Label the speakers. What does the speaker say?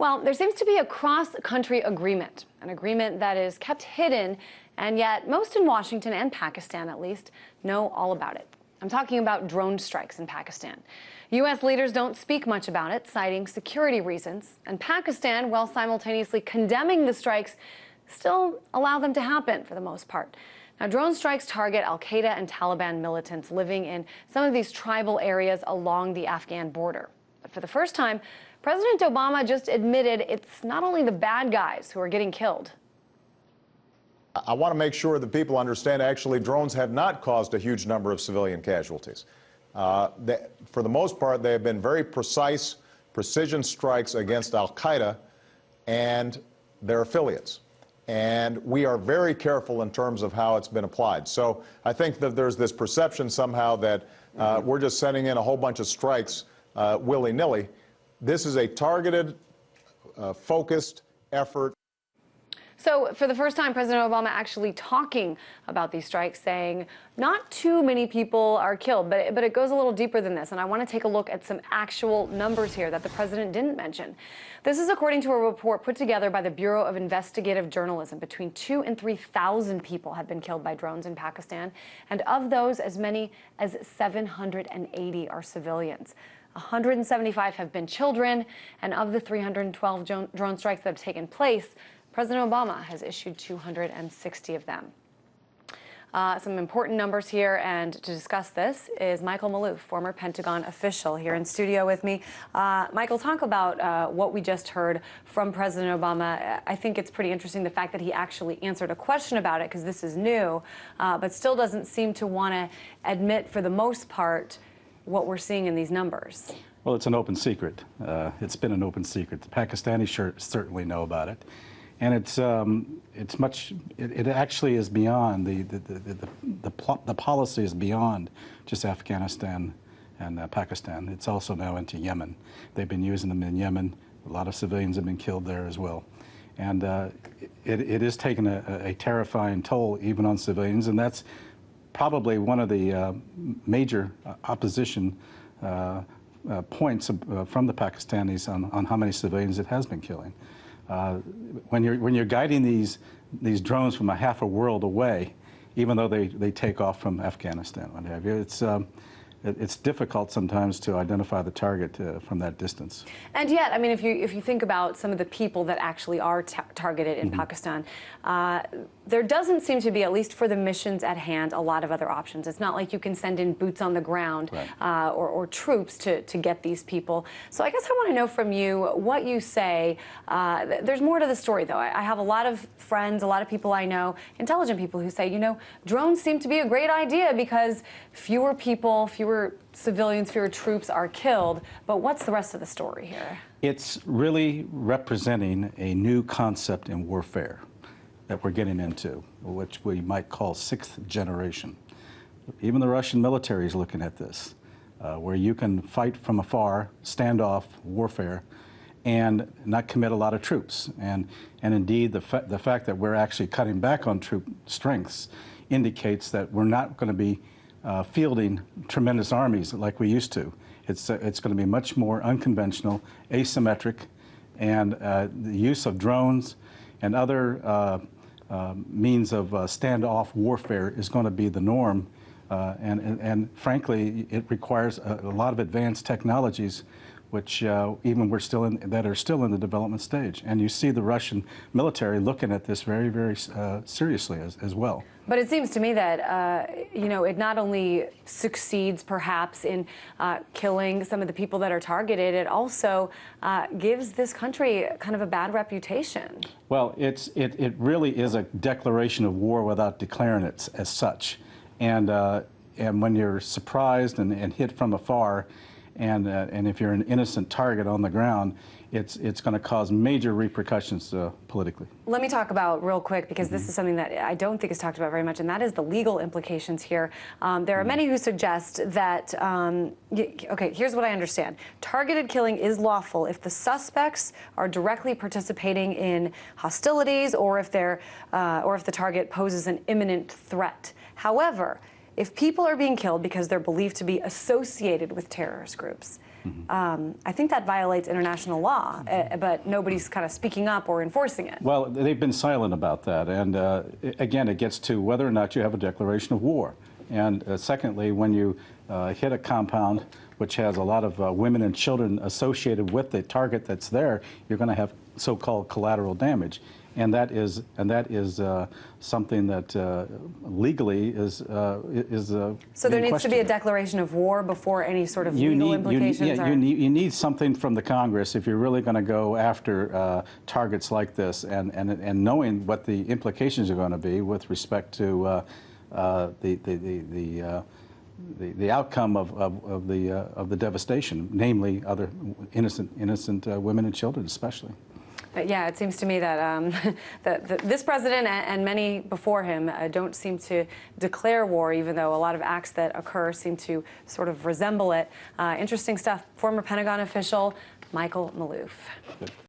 Speaker 1: Well, there seems to be a cross-country agreement, an agreement that is kept hidden, and yet most in Washington and Pakistan, at least, know all about it. I'm talking about drone strikes in Pakistan. U.S. leaders don't speak much about it, citing security reasons, and Pakistan, while simultaneously condemning the strikes, still allow them to happen for the most part. Now, drone strikes target al-Qaeda and Taliban militants living in some of these tribal areas along the Afghan border. But for the first time, President Obama just admitted it's not only the bad guys who are getting killed.
Speaker 2: I want to make sure that people understand actually drones have not caused a huge number of civilian casualties. For the most part, they have been very precise, precision strikes against al-Qaeda and their affiliates. And we are very careful in terms of how it's been applied. So I think that there's this perception somehow that we're just sending in a whole bunch of strikes willy-nilly. This is a targeted, focused effort.
Speaker 1: So for the first time, President Obama actually talking about these strikes, saying not too many people are killed, but it goes a little deeper than this. And I want to take a look at some actual numbers here that the president didn't mention. This is according to a report put together by the Bureau of Investigative Journalism. Between 2,000 and 3,000 people have been killed by drones in Pakistan. And of those, as many as 780 are civilians. 175 have been children. And of the 312 drone strikes that have taken place, President Obama has issued 260 of them. Some important numbers here, and to discuss this is Michael Maloof, former Pentagon official, here in studio with me. Michael, talk about what we just heard from President Obama. I think it's pretty interesting the fact that he actually answered a question about it, because this is new, but still doesn't seem to want to admit, for the most part, what we're seeing in these numbers.
Speaker 3: Well, it's an open secret. It's been an open secret. The Pakistanis certainly know about it. And it actually is beyond, the policy is beyond just Afghanistan and Pakistan. It's also now into Yemen. They've been using them in Yemen. A lot of civilians have been killed there as well. And it is taking a terrifying toll even on civilians, and that's probably one of the major opposition points from the Pakistanis on how many civilians it has been killing. When you're guiding these drones from a half a world away, even though they take off from Afghanistan, what have you, it's difficult sometimes to identify the target from that distance.
Speaker 1: And yet, I mean, if you think about some of the people that actually are targeted in Pakistan, there doesn't seem to be, at least for the missions at hand, a lot of other options. It's not like you can send in boots on the ground, right, or troops to get these people. So I guess I want to know from you what you say. There's more to the story, though. I have a lot of friends, a lot of people I know, intelligent people, who say, you know, drones seem to be a great idea because fewer people, fewer civilians, fewer troops are killed. But what's the rest of the story here?
Speaker 3: It's really representing a new concept in warfare that we're getting into, which we might call sixth generation. Even the Russian military is looking at this, where you can fight from afar, standoff warfare, and not commit a lot of troops. And indeed, the fact that we're actually cutting back on troop strengths indicates that we're not going to be fielding tremendous armies like we used to. It's going to be much more unconventional, asymmetric, and the use of drones and other means of standoff warfare is going to be the norm. And frankly, it requires a lot of advanced technologies, which even that are still in the development stage. And you see the Russian military looking at this very, very seriously as well.
Speaker 1: But it seems to me that, you know, it not only succeeds perhaps in killing some of the people that are targeted, it also gives this country kind of a bad reputation.
Speaker 3: Well, it really is a declaration of war without declaring it as such. And when you're surprised and hit from afar, and if you're an innocent target on the ground, it's going to cause major repercussions politically. Let
Speaker 1: me talk about real quick, because this is something that I don't think is talked about very much, and that is the legal implications here. There are many who suggest that, okay, here's what I understand. Targeted killing is lawful if the suspects are directly participating in hostilities, or if the target poses an imminent threat. However, if people are being killed because they're believed to be associated with terrorist groups, I think that violates international law, but nobody's kind of speaking up or enforcing it.
Speaker 3: Well, they've been silent about that. And again, it gets to whether or not you have a declaration of war. And secondly, when you hit a compound which has a lot of women and children associated with the target that's there, you're going to have so-called collateral damage. And that is something that legally is
Speaker 1: so there needs to be a declaration of war before any sort of legal implications.
Speaker 3: You need something from the Congress if you're really going to go after targets like this, and knowing what the implications are going to be with respect to the outcome of the devastation, namely other innocent women and children, especially.
Speaker 1: Yeah, it seems to me that, this president and many before him don't seem to declare war, even though a lot of acts that occur seem to sort of resemble it. Interesting stuff. Former Pentagon official Michael Maloof. Good.